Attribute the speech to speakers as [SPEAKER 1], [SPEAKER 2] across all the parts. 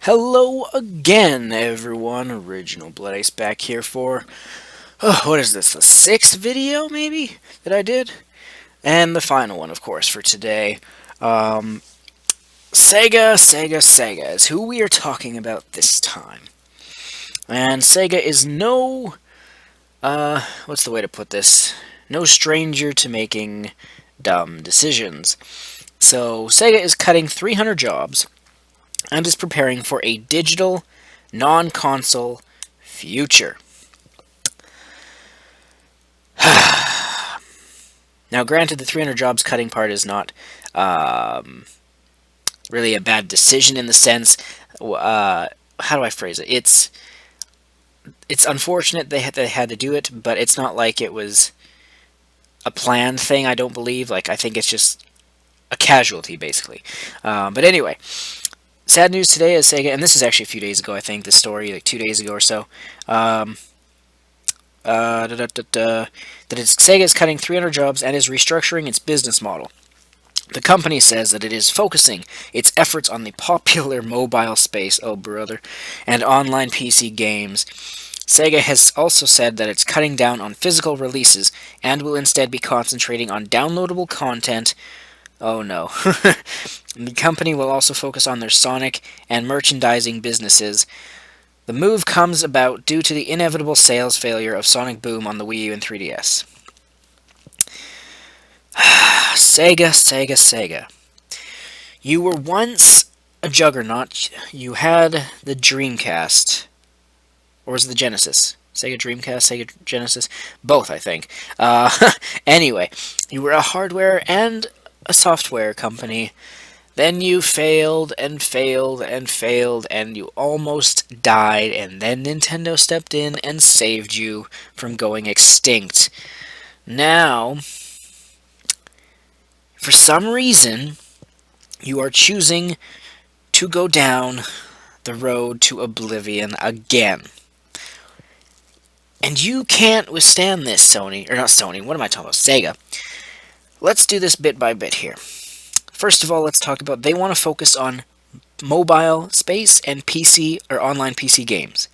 [SPEAKER 1] Hello again, everyone. Original Blood Ice back here for, what is this, the sixth video, maybe, that I did? And the final one, of course, for today. Sega is who we are talking about this time. And Sega is what's the way to put this? No stranger to making dumb decisions. So, Sega is cutting 300 jobs and is preparing for a digital, non-console future. Now, granted, the 300 jobs cutting part is not really a bad decision in the sense. How do I phrase it? It's unfortunate they had to do it, but it's not like it was a planned thing. I don't believe. I think it's just a casualty, basically. But anyway, sad news today is Sega, and this is actually a few days ago. I think this story, like 2 days ago or so. That Sega is cutting 300 jobs and is restructuring its business model. The company says that it is focusing its efforts on the popular mobile space, oh brother, and online PC games. Sega has also said that it's cutting down on physical releases and will instead be concentrating on downloadable content. Oh no. The company will also focus on their Sonic and merchandising businesses. The move comes about due to the inevitable sales failure of Sonic Boom on the Wii U and 3DS. Sega. You were once a juggernaut. You had the Dreamcast. Or was it the Genesis? Sega Dreamcast, Sega Genesis? Both, I think. Anyway, you were a hardware and a software company. Then you failed and failed and failed, and you almost died, and then Nintendo stepped in and saved you from going extinct. Now, for some reason, you are choosing to go down the road to oblivion again. And you can't withstand this, Sony. Or not Sony, what am I talking about? Sega. Let's do this bit by bit here. First of all, let's talk about they want to focus on mobile space and PC or online PC games.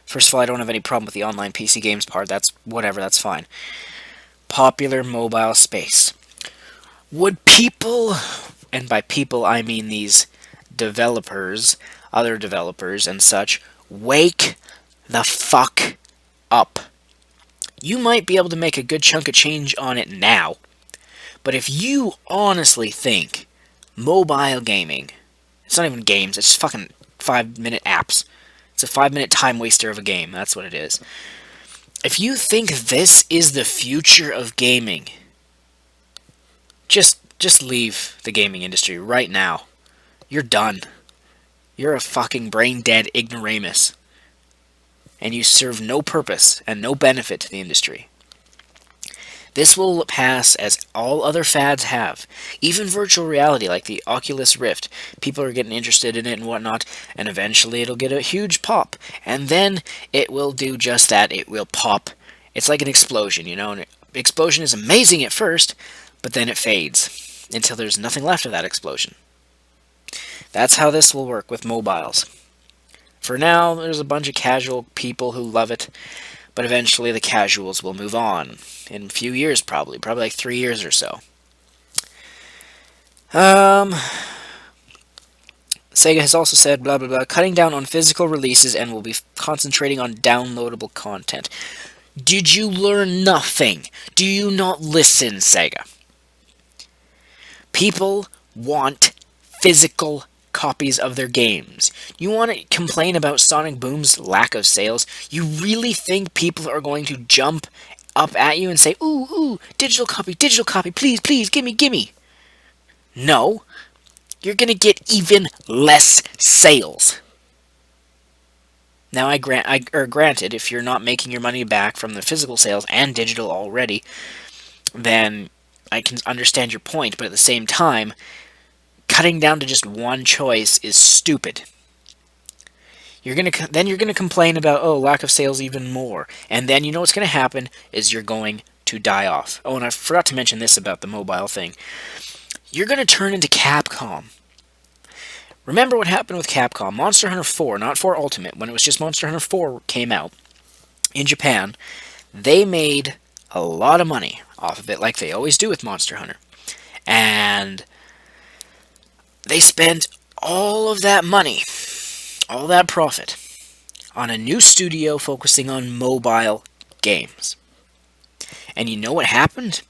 [SPEAKER 1] First of all, I don't have any problem with the online PC games part. That's whatever, that's fine. Popular mobile space. Would people, and by people I mean these developers, other developers and such, wake the fuck up? You might be able to make a good chunk of change on it now, but if you honestly think mobile gaming, it's not even games, it's fucking 5-minute apps. It's a 5-minute time waster of a game, that's what it is. If you think this is the future of gaming, just leave the gaming industry right now. You're done. You're a fucking brain-dead ignoramus. And you serve no purpose and no benefit to the industry. This will pass as all other fads have. Even virtual reality, like the Oculus Rift. People are getting interested in it and whatnot, and eventually it'll get a huge pop. And then it will do just that. It will pop. It's like an explosion, you know? An explosion is amazing at first, but then it fades until there's nothing left of that explosion. That's how this will work with mobiles. For now, there's a bunch of casual people who love it, but eventually the casuals will move on. In a few years, probably like 3 years or so. Sega has also said, blah blah blah, cutting down on physical releases and will be concentrating on downloadable content. Did you learn nothing? Do you not listen, Sega? People want physical copies of their games. You want to complain about Sonic Boom's lack of sales? You really think people are going to jump up at you and say, ooh, digital copy, please, gimme. No. You're going to get even less sales. Now, granted, if you're not making your money back from the physical sales and digital already, then I can understand your point, but at the same time, cutting down to just one choice is stupid. Then you're gonna complain about, lack of sales even more, and then you know what's gonna happen is you're going to die off. Oh, and I forgot to mention this about the mobile thing. You're gonna turn into Capcom. Remember what happened with Capcom. Monster Hunter 4, not 4 Ultimate, when it was just Monster Hunter 4 came out in Japan, they made a lot of money off of it, like they always do with Monster Hunter. And they spent all of that money, all that profit, on a new studio focusing on mobile games. And you know what happened?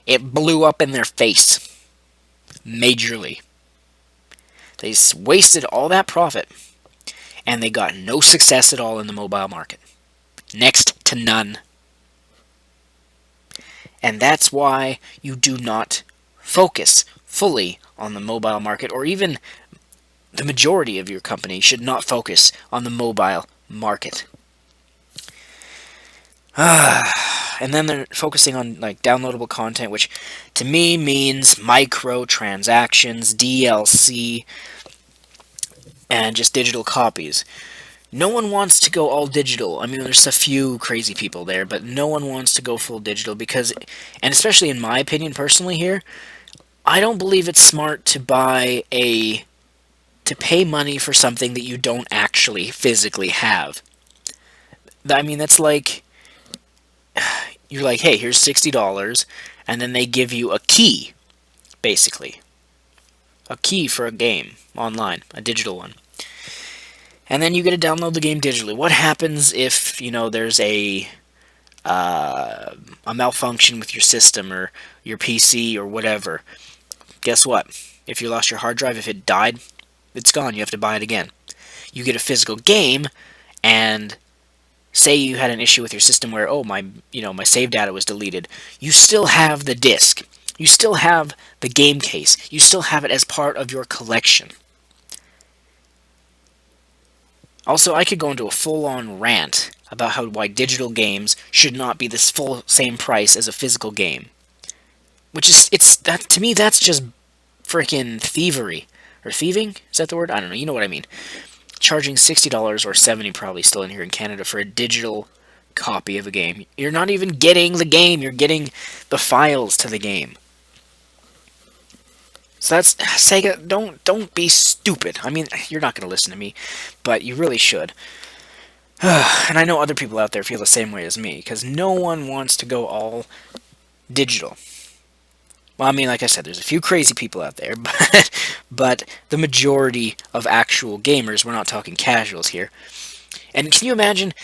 [SPEAKER 1] It blew up in their face. Majorly. They wasted all that profit, and they got no success at all in the mobile market. Next to none. And that's why you do not focus fully on the mobile market, or even the majority of your company should not focus on the mobile market. And then they're focusing on like downloadable content, which to me means microtransactions, DLC, and just digital copies. No one wants to go all digital. I mean, there's a few crazy people there, but no one wants to go full digital because, and especially in my opinion personally here, I don't believe it's smart to pay money for something that you don't actually physically have. I mean, that's like, you're like, hey, here's $60, and then they give you a key, basically. A key for a game online, a digital one. And then you get to download the game digitally. What happens if, there's a malfunction with your system or your PC or whatever? Guess what? If you lost your hard drive, if it died, it's gone. You have to buy it again. You get a physical game, and say you had an issue with your system where, my save data was deleted. You still have the disc. You still have the game case. You still have it as part of your collection. Also, I could go into a full-on rant about why digital games should not be this same price as a physical game. To me, that's just freaking thievery. Or thieving? Is that the word? I don't know. You know what I mean. Charging $60 or $70 probably still in here in Canada for a digital copy of a game. You're not even getting the game. You're getting the files to the game. So that's Sega. Don't be stupid. I mean, you're not going to listen to me, but you really should. And I know other people out there feel the same way as me, because no one wants to go all digital. Well, I mean, like I said, there's a few crazy people out there, but the majority of actual gamers, we're not talking casuals here. And can you imagine,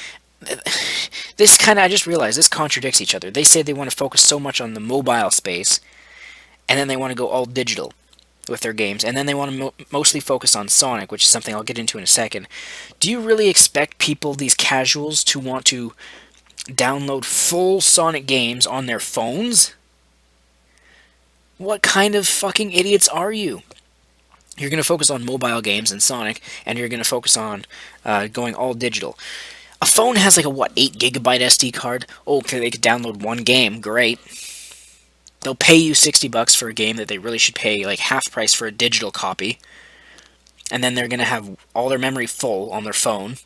[SPEAKER 1] I just realized this contradicts each other. They say they want to focus so much on the mobile space, and then they want to go all digital with their games, and then they want to mostly focus on Sonic, which is something I'll get into in a second. Do you really expect people, these casuals, to want to download full Sonic games on their phones? What kind of fucking idiots are you? You're going to focus on mobile games and Sonic, and you're going to focus on going all digital. A phone has like a, 8GB SD card? Oh, okay, they could download one game. Great. They'll pay you $60 for a game that they really should pay like half price for a digital copy. And then they're going to have all their memory full on their phone.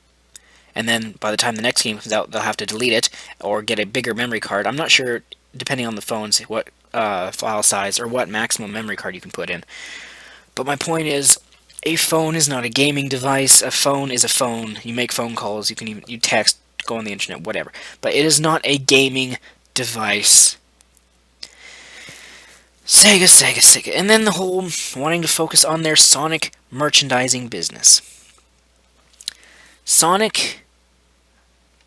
[SPEAKER 1] And then by the time the next game comes out, they'll have to delete it or get a bigger memory card. I'm not sure, depending on the phones, what file size or what maximum memory card you can put in. But my point is, a phone is not a gaming device. A phone is a phone. You make phone calls. You text, go on the internet, whatever. But it is not a gaming device. Sega. And then the whole wanting to focus on their Sonic merchandising business. Sonic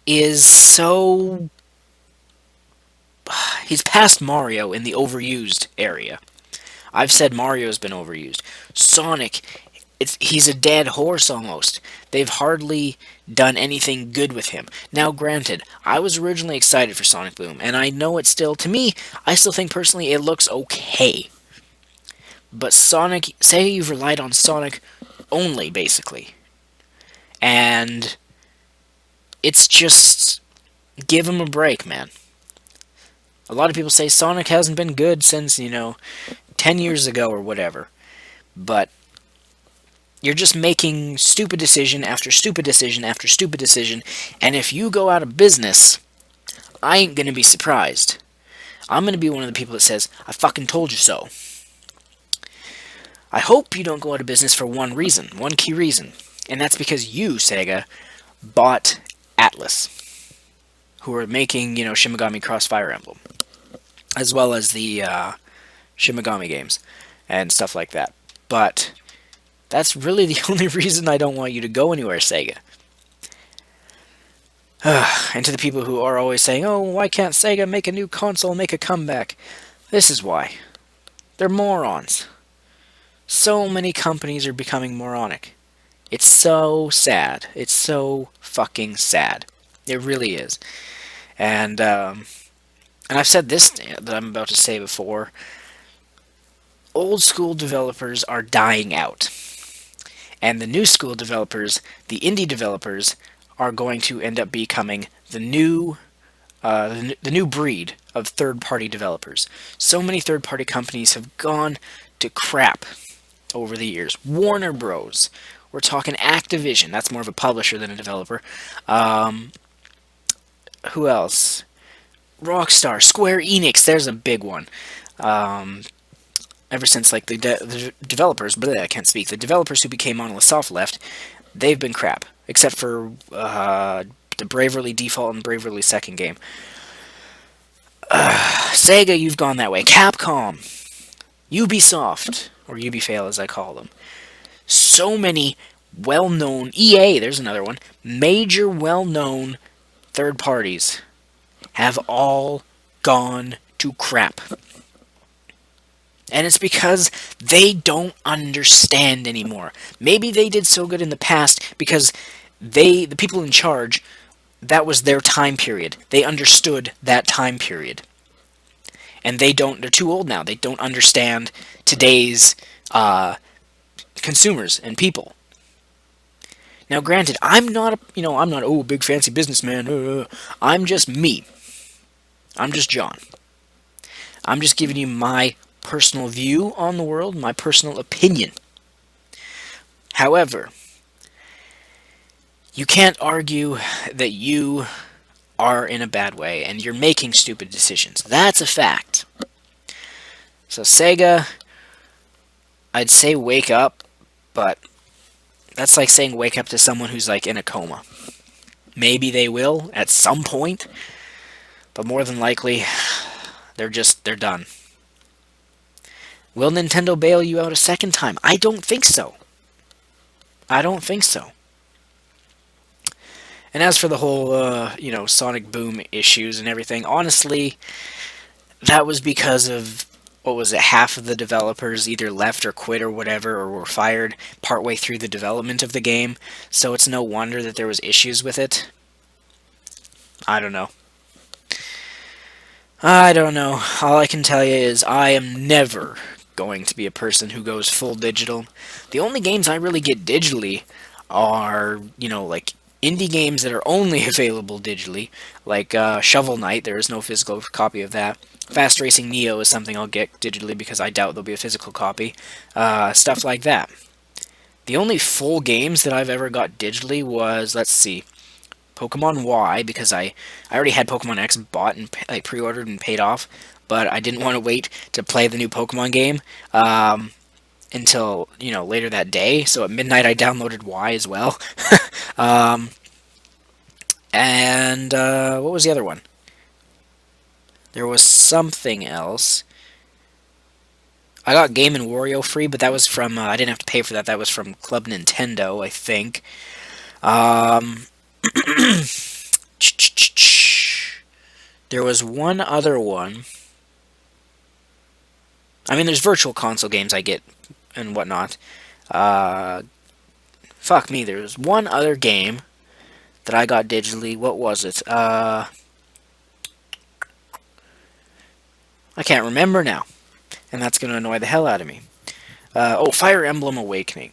[SPEAKER 1] is so... He's past Mario in the overused area. I've said Mario's been overused. Sonic, he's a dead horse almost. They've hardly done anything good with him. Now, granted, I was originally excited for Sonic Boom, and I know it's still, to me, I still think personally it looks okay. But Sonic, say you've relied on Sonic only, basically. And it's just, give him a break, man. A lot of people say Sonic hasn't been good since, 10 years ago or whatever. But you're just making stupid decision after stupid decision after stupid decision. And if you go out of business, I ain't going to be surprised. I'm going to be one of the people that says, I fucking told you so. I hope you don't go out of business for one reason, one key reason, and that's because you, Sega, bought Atlas, who are making, Shin Megami Cross Fire Emblem, as well as the Shin Megami games and stuff like that. But that's really the only reason I don't want you to go anywhere, Sega. And to the people who are always saying, oh, why can't Sega make a new console, make a comeback? This is why. They're morons. So many companies are becoming moronic. It's so sad. It's so fucking sad. It really is. And I've said this that I'm about to say before. Old school developers are dying out. And the new school developers, the indie developers, are going to end up becoming the new breed of third-party developers. So many third-party companies have gone to crap over the years. Warner Bros. We're talking Activision. That's more of a publisher than a developer. Who else? Rockstar, Square Enix. There's a big one. Ever since like the developers, but I can't speak. The developers who became Monolith Soft left. They've been crap, except for the Bravely Default and Bravely Second game. Sega, you've gone that way. Capcom, Ubisoft, or Ubifail as I call them. So many well-known... EA, there's another one. Major well-known third parties have all gone to crap. And it's because they don't understand anymore. Maybe they did so good in the past because the people in charge, that was their time period. They understood that time period. And they're too old now. They don't understand today's consumers and people. Now, granted, I'm not a big fancy businessman. I'm just me. I'm just John. I'm just giving you my personal view on the world, my personal opinion. However, you can't argue that you are in a bad way and you're making stupid decisions. That's a fact. So Sega, I'd say wake up, but that's like saying wake up to someone who's like in a coma. Maybe they will at some point, but more than likely, they're done. Will Nintendo bail you out a second time? I don't think so. I don't think so. And as for the whole, Sonic Boom issues and everything, honestly, that was because of, half of the developers either left or quit or whatever, or were fired partway through the development of the game, so it's no wonder that there was issues with it. I don't know. All I can tell you is I am never going to be a person who goes full digital. The only games I really get digitally are, like indie games that are only available digitally, like Shovel Knight. There is no physical copy of that. Fast Racing Neo is something I'll get digitally because I doubt there'll be a physical copy. Stuff like that. The only full games that I've ever got digitally was, let's see, Pokemon Y, because I already had Pokemon X bought and pre-ordered and paid off, but I didn't want to wait to play the new Pokemon game until, later that day. So at midnight I downloaded Y as well. And what was the other one? There was something else. I got Game & Wario free, but that was from, I didn't have to pay for that. That was from Club Nintendo, I think. There was one other one. I mean, there's virtual console games I get and whatnot. Fuck me, there's one other game that I got digitally. What was it? I can't remember now. And that's going to annoy the hell out of me. Fire Emblem Awakening.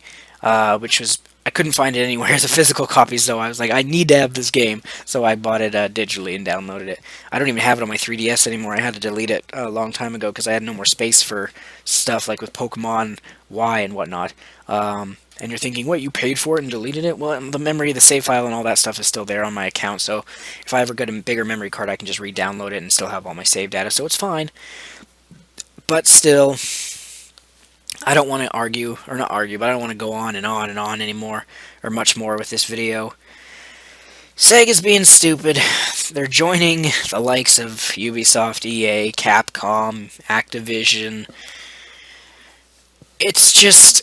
[SPEAKER 1] Which was... I couldn't find it anywhere as a physical copy, so I was like, I need to have this game. So I bought it digitally and downloaded it. I don't even have it on my 3DS anymore. I had to delete it a long time ago because I had no more space for stuff like with Pokemon Y and whatnot. And you're thinking, what, you paid for it and deleted it? Well, the memory, the save file, and all that stuff is still there on my account, so if I ever get a bigger memory card, I can just re-download it and still have all my save data, so it's fine. But still, I don't want to argue, or not argue, but I don't want to go on and on anymore, or much more with this video. Sega's being stupid. They're joining the likes of Ubisoft, EA, Capcom, Activision. It's just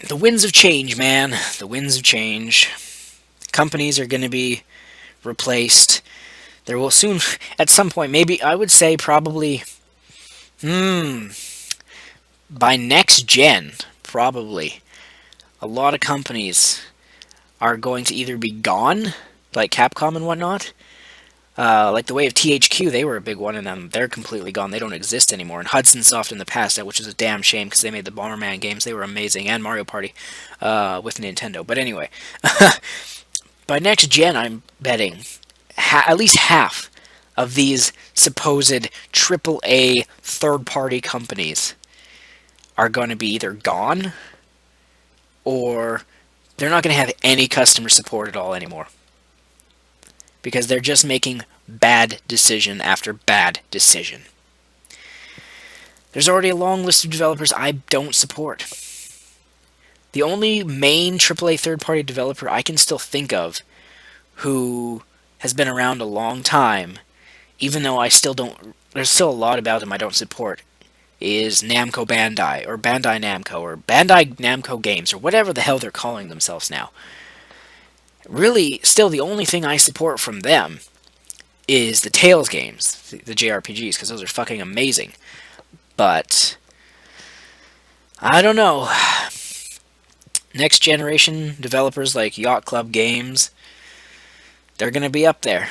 [SPEAKER 1] the winds of change, man. The winds of change. Companies are going to be replaced. There will soon, at some point, maybe, I would say probably, by next gen, probably, a lot of companies are going to either be gone, like Capcom and whatnot. Like the way of THQ, they were a big one, and then they're completely gone. They don't exist anymore. And Hudson Soft in the past, which is a damn shame because they made the Bomberman games. They were amazing, and Mario Party with Nintendo. But anyway, by next gen, I'm betting at least half of these supposed AAA third-party companies are going to be either gone or they're not going to have any customer support at all anymore. Because they're just making bad decision after bad decision. There's already a long list of developers I don't support. The only main AAA third-party developer I can still think of who has been around a long time, even though I still don't, there's still a lot about him I don't support, is Namco Bandai, or Bandai Namco, or Bandai Namco Games, or whatever the hell they're calling themselves now. Really, still the only thing I support from them is the Tales games, the JRPGs, because those are fucking amazing. But I don't know. Next generation developers like Yacht Club Games, they're going to be up there.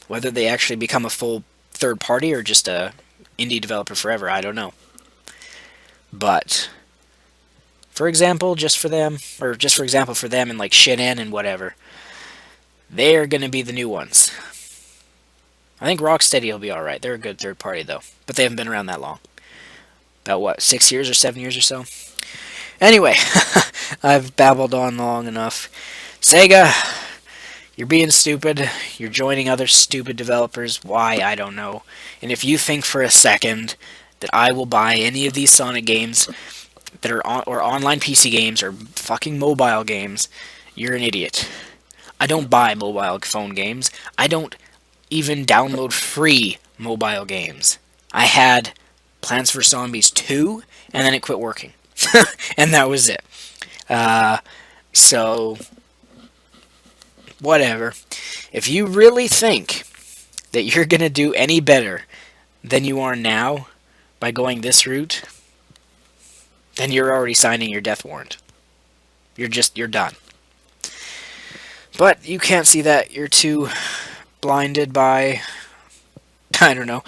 [SPEAKER 1] Whether they actually become a full third party or just a indie developer forever, I don't know. But for example, just for example for them and like Shinen and whatever, they're going to be the new ones. I think Rocksteady will be alright. They're a good third party though, but they haven't been around that long. About what, 6 years or 7 years or so? Anyway, I've babbled on long enough. Sega, you're being stupid. You're joining other stupid developers. Why, I don't know. And if you think for a second that I will buy any of these Sonic games that are or online PC games or fucking mobile games, you're an idiot. I don't buy mobile phone games. I don't even download free mobile games. I had Plants vs. Zombies 2, and then it quit working. And that was it. So, whatever. If you really think that you're going to do any better than you are now by going this route, then you're already signing your death warrant. You're done. But you can't see that. You're too blinded by, I don't know,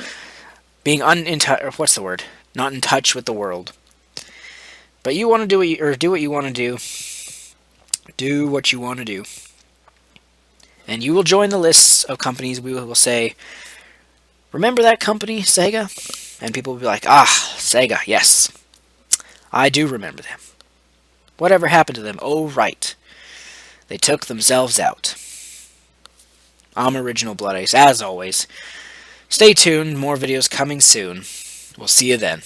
[SPEAKER 1] being what's the word? Not in touch with the world. But you want to do what you want to do. Do what you want to do. And you will join the lists of companies we will say, remember that company, Sega? And people will be like, ah, Sega, yes. I do remember them. Whatever happened to them? Oh, right. They took themselves out. I'm Original Blood Ice, as always. Stay tuned, more videos coming soon. We'll see you then.